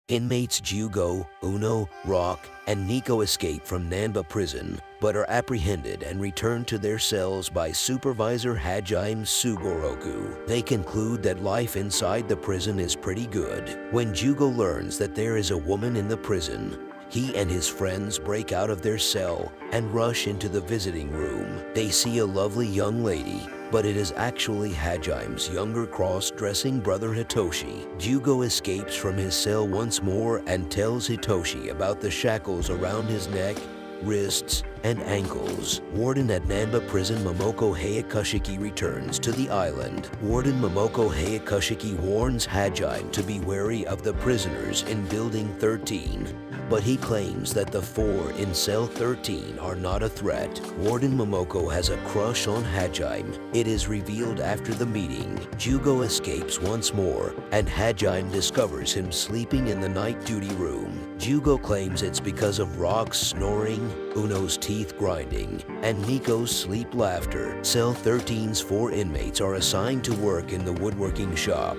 Inmates Juugo, Uno, Rock, and Nico escape from Nanba prison, but are apprehended and returned to their cells by Supervisor Hajime Sugoroku. They conclude that life inside the prison is pretty good. When Juugo learns that there is a woman in the prison, he and his friends break out of their cell and rush into the visiting room. They see a lovely young lady, but it is actually Hajime's younger cross-dressing brother Hitoshi. Juugo escapes from his cell once more and tells Hitoshi about the shackles around his neck, wrists, and ankles. Warden at Nanba prison Momoko Hayakashiki returns to the island. Warden Momoko Hayakashiki warns Hajime to be wary of the prisoners in Building 13, but he claims that the 4 in Cell 13 are not a threat. Warden Momoko has a crush on Hajime. It is revealed after the meeting. Juugo escapes once more, and Hajime discovers him sleeping in the night duty room. Juugo claims it's because of Rock's snoring, Uno's teeth grinding, and Nico's sleep laughter. Cell 13's 4 inmates are assigned to work in the woodworking shop,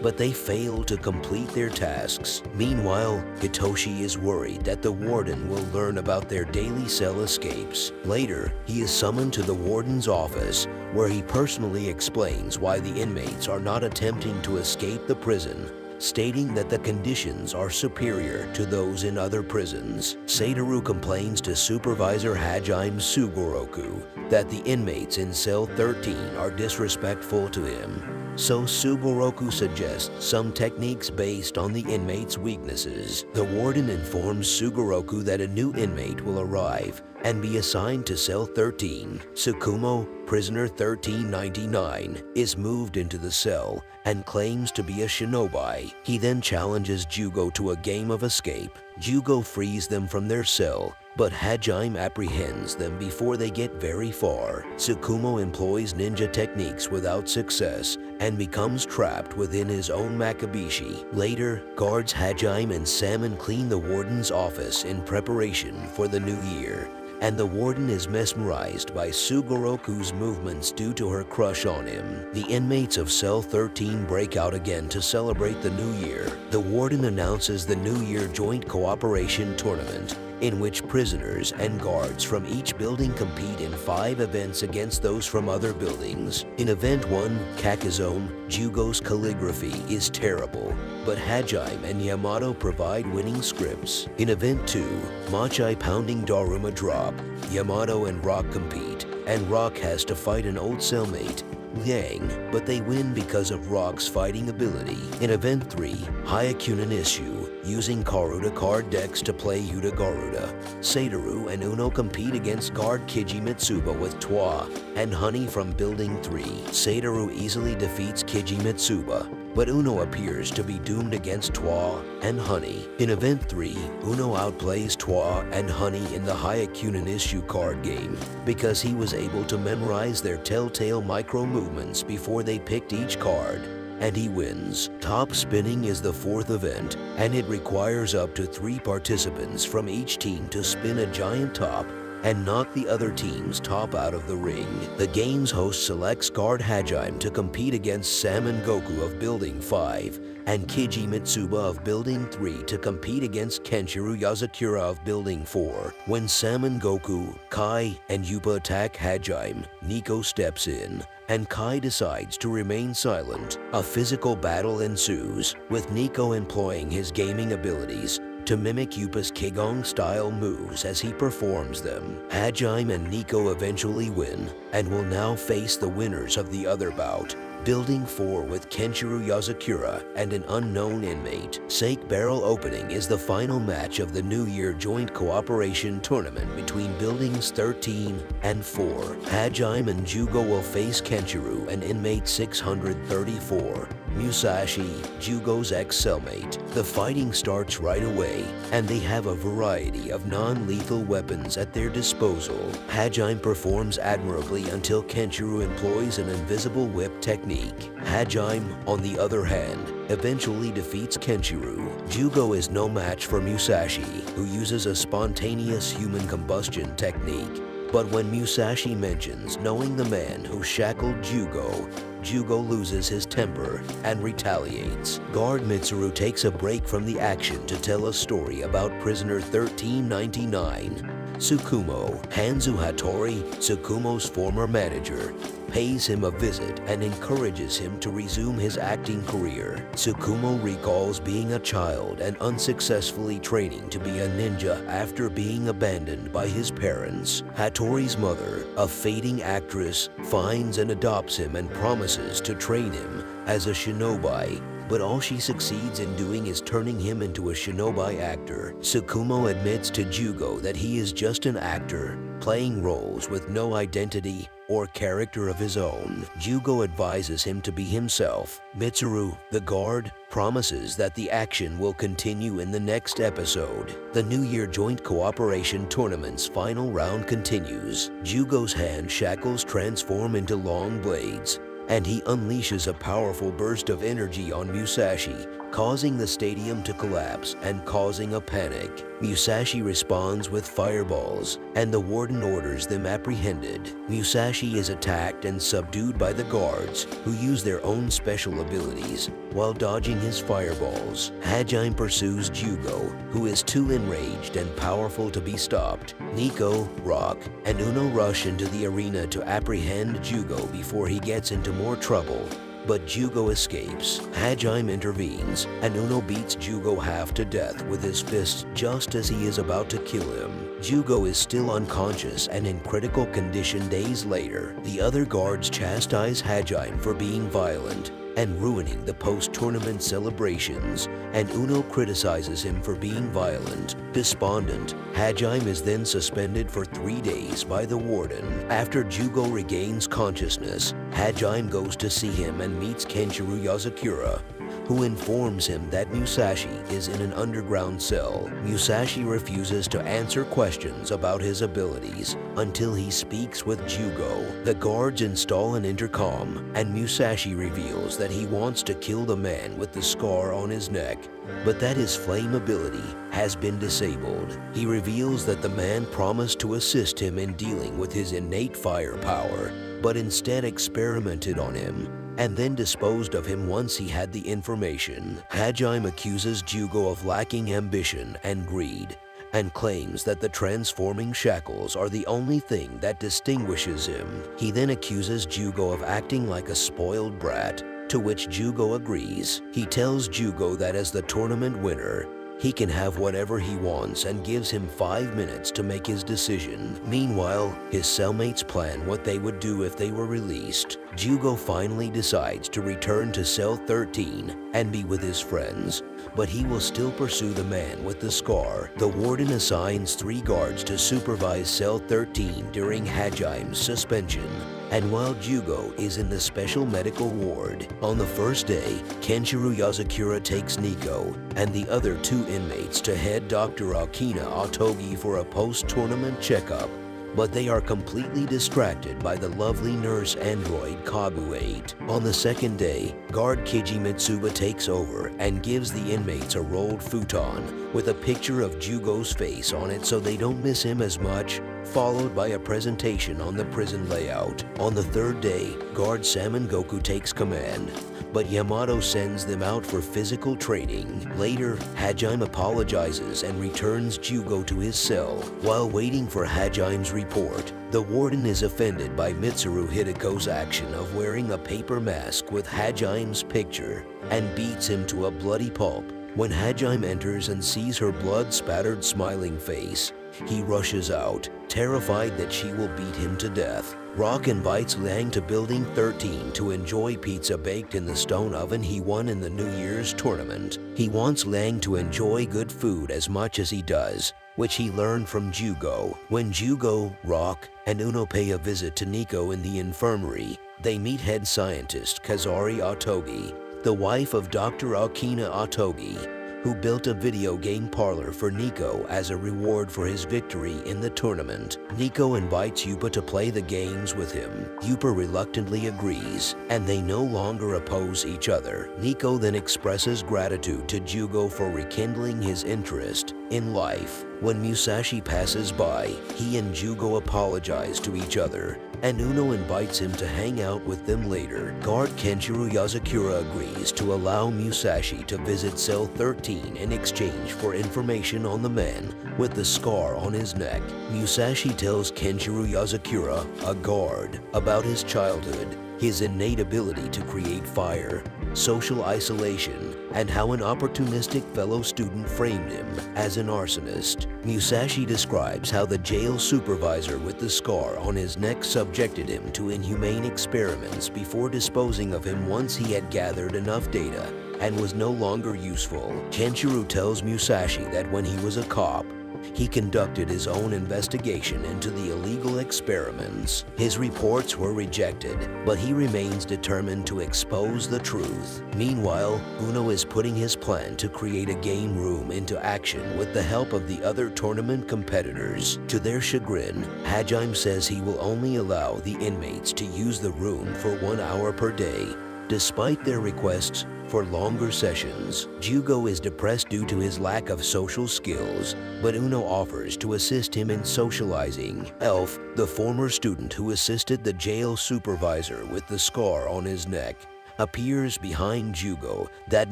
but they fail to complete their tasks. Meanwhile, Hitoshi is worried that the warden will learn about their daily cell escapes. Later, he is summoned to the warden's office, where he personally explains why the inmates are not attempting to escape the prison, stating that the conditions are superior to those in other prisons. Satoru complains to Supervisor Hajime Sugoroku that the inmates in Cell 13 are disrespectful to him. So Sugoroku suggests some techniques based on the inmate's weaknesses. The warden informs Sugoroku that a new inmate will arrive and be assigned to Cell 13. Tsukumo, prisoner 1399, is moved into the cell and claims to be a shinobi. He then challenges Juugo to a game of escape. Juugo frees them from their cell, but Hajime apprehends them before they get very far. Tsukumo employs ninja techniques without success and becomes trapped within his own Makabishi. Later, guards Hajime and Salmon clean the warden's office in preparation for the new year, and the warden is mesmerized by Sugoroku's movements due to her crush on him. The inmates of Cell 13 break out again to celebrate the new year. The warden announces the New Year Joint Cooperation Tournament, in which prisoners and guards from each building compete in 5 events against those from other buildings. In Event 1, Kakizome, Juugo's calligraphy is terrible, but Hajime and Yamato provide winning scripts. In Event 2, Machai pounding Daruma drop, Yamato and Rock compete, and Rock has to fight an old cellmate, Liang, but they win because of Rock's fighting ability. In Event 3, Hyakunin issue, using Garuda card decks to play Yuta Garuda. Satoru and Uno compete against guard Kiji Mitsuba with Twa and Honey from Building 3. Satoru easily defeats Kiji Mitsuba, but Uno appears to be doomed against Twa and Honey. In Event 3, Uno outplays Twa and Honey in the Hyakunin issue card game because he was able to memorize their telltale micro movements before they picked each card, and he wins. Top spinning is the 4th event, and it requires up to 3 participants from each team to spin a giant top and knock the other team's top out of the ring. The game's host selects guard Hajime to compete against Salmon Goku of Building 5 and Kiji Mitsuba of Building 3 to compete against Kenshiro Yazakura of Building 4. When Salmon Goku, Kai, and Yupa attack Hajime, Nico steps in, and Kai decides to remain silent. A physical battle ensues, with Nico employing his gaming abilities to mimic Yupa's Kigong-style moves as he performs them. Hajime and Nico eventually win, and will now face the winners of the other bout, Building 4 with Kenshiro Yazakura and an unknown inmate. Sake Barrel Opening is the final match of the New Year Joint Cooperation Tournament between Buildings 13 and 4. Hajime and Juugo will face Kenshiro and inmate 634, Musashi, Juugo's ex-cellmate. The fighting starts right away, and they have a variety of non-lethal weapons at their disposal. Hajime performs admirably until Kenshiro employs an invisible whip technique. Hajime, on the other hand, eventually defeats Kenshiro. Juugo is no match for Musashi, who uses a spontaneous human combustion technique. But when Musashi mentions knowing the man who shackled Juugo, Juugo loses his temper and retaliates. Guard Mitsuru takes a break from the action to tell a story about prisoner 1399. Tsukumo, Hanzu Hattori, Tsukumo's former manager, pays him a visit and encourages him to resume his acting career. Tsukumo recalls being a child and unsuccessfully training to be a ninja after being abandoned by his parents. Hattori's mother, a fading actress, finds and adopts him and promises to train him as a shinobi, but all she succeeds in doing is turning him into a shinobi actor. Tsukumo admits to Juugo that he is just an actor, playing roles with no identity or character of his own. Juugo advises him to be himself. Mitsuru, the guard, promises that the action will continue in the next episode. The New Year Joint Cooperation Tournament's final round continues. Juugo's hand shackles transform into long blades, and he unleashes a powerful burst of energy on Musashi, causing the stadium to collapse and causing a panic. Musashi responds with fireballs, and the warden orders them apprehended. Musashi is attacked and subdued by the guards, who use their own special abilities while dodging his fireballs. Hajime pursues Juugo, who is too enraged and powerful to be stopped. Nico, Rock, and Uno rush into the arena to apprehend Juugo before he gets into more trouble, but Juugo escapes. Hajime intervenes, and Uno beats Juugo half to death with his fists just as he is about to kill him. Juugo is still unconscious and in critical condition days later. The other guards chastise Hajime for being violent and ruining the post-tournament celebrations, and Uno criticizes him for being violent. Despondent, Hajime is then suspended for 3 days by the warden. After Juugo regains consciousness, Hajime goes to see him and meets Kenshiro Yasakura, who informs him that Musashi is in an underground cell. Musashi refuses to answer questions about his abilities until he speaks with Juugo. The guards install an intercom, and Musashi reveals that he wants to kill the man with the scar on his neck, but that his flame ability has been disabled. He reveals that the man promised to assist him in dealing with his innate firepower, but instead experimented on him and then disposed of him once he had the information. Hajime accuses Juugo of lacking ambition and greed, and claims that the transforming shackles are the only thing that distinguishes him. He then accuses Juugo of acting like a spoiled brat, to which Juugo agrees. He tells Juugo that as the tournament winner, he can have whatever he wants and gives him 5 minutes to make his decision. Meanwhile, his cellmates plan what they would do if they were released. Juugo finally decides to return to cell 13 and be with his friends, but he will still pursue the man with the scar. The warden assigns 3 guards to supervise cell 13 during Hajime's suspension, and while Juugo is in the special medical ward. On the first day, Kenshiro Yasakura takes Nico and the other 2 inmates to head Dr. Akina Otogi for a post-tournament checkup, but they are completely distracted by the lovely nurse android Kagu-8. On the second day, guard Kiji Mitsuba takes over and gives the inmates a rolled futon with a picture of Juugo's face on it so they don't miss him as much, followed by a presentation on the prison layout. On the third day, guard Salmon Goku takes command, but Yamato sends them out for physical training. Later, Hajime apologizes and returns Juugo to his cell. While waiting for Hajime's report, the warden is offended by Mitsuru Hideko's action of wearing a paper mask with Hajime's picture and beats him to a bloody pulp. When Hajime enters and sees her blood-spattered smiling face, he rushes out, terrified that she will beat him to death. Rock invites Liang to Building 13 to enjoy pizza baked in the stone oven he won in the New Year's tournament. He wants Liang to enjoy good food as much as he does, which he learned from Juugo. When Juugo, Rock, and Uno pay a visit to Nico in the infirmary, they meet head scientist Kazari Otogi, the wife of Dr. Akina Otogi, who built a video game parlor for Nico as a reward for his victory in the tournament. Nico invites Yupa to play the games with him. Yupa reluctantly agrees, and they no longer oppose each other. Nico then expresses gratitude to Juugo for rekindling his interest in life. When Musashi passes by, he and Juugo apologize to each other, and Uno invites him to hang out with them later. Guard Kenshiro Yasakura agrees to allow Musashi to visit Cell 13 in exchange for information on the man with the scar on his neck. Musashi tells Kenshiro Yasakura, a guard, about his childhood, his innate ability to create fire, social isolation, and how an opportunistic fellow student framed him as an arsonist. Musashi describes how the jail supervisor with the scar on his neck subjected him to inhumane experiments before disposing of him once he had gathered enough data and was no longer useful. Kenshiro tells Musashi that when he was a cop, he conducted his own investigation into the illegal experiments. His reports were rejected, but he remains determined to expose the truth. Meanwhile, Uno is putting his plan to create a game room into action with the help of the other tournament competitors. To their chagrin, Hajime says he will only allow the inmates to use the room for 1 hour per day. Despite their requests for longer sessions, Juugo is depressed due to his lack of social skills, but Uno offers to assist him in socializing. Elf, the former student who assisted the jail supervisor with the scar on his neck, appears behind Juugo that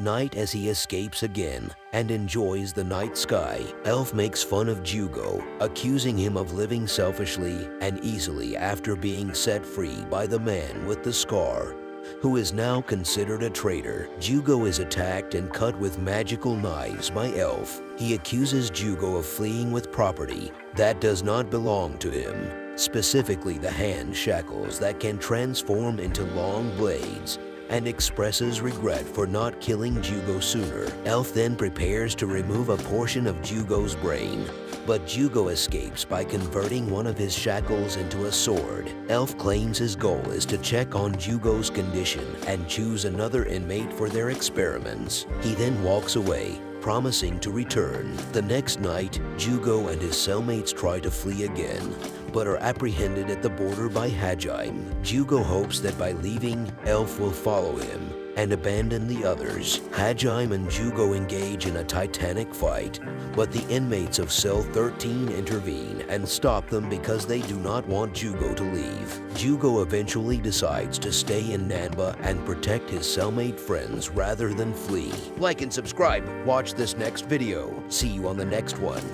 night as he escapes again and enjoys the night sky. Elf makes fun of Juugo, accusing him of living selfishly and easily after being set free by the man with the scar, who is now considered a traitor. Juugo is attacked and cut with magical knives by Elf. He accuses Juugo of fleeing with property that does not belong to him, specifically the hand shackles that can transform into long blades, and expresses regret for not killing Juugo sooner. Elf then prepares to remove a portion of Juugo's brain, but Juugo escapes by converting one of his shackles into a sword. Elf claims his goal is to check on Juugo's condition and choose another inmate for their experiments. He then walks away, promising to return. The next night, Juugo and his cellmates try to flee again, but are apprehended at the border by Hajime. Juugo hopes that by leaving, Elf will follow him and abandon the others. Hajime and Juugo engage in a titanic fight, but the inmates of Cell 13 intervene and stop them because they do not want Juugo to leave. Juugo eventually decides to stay in Nanba and protect his cellmate friends rather than flee. Like and subscribe. Watch this next video. See you on the next one.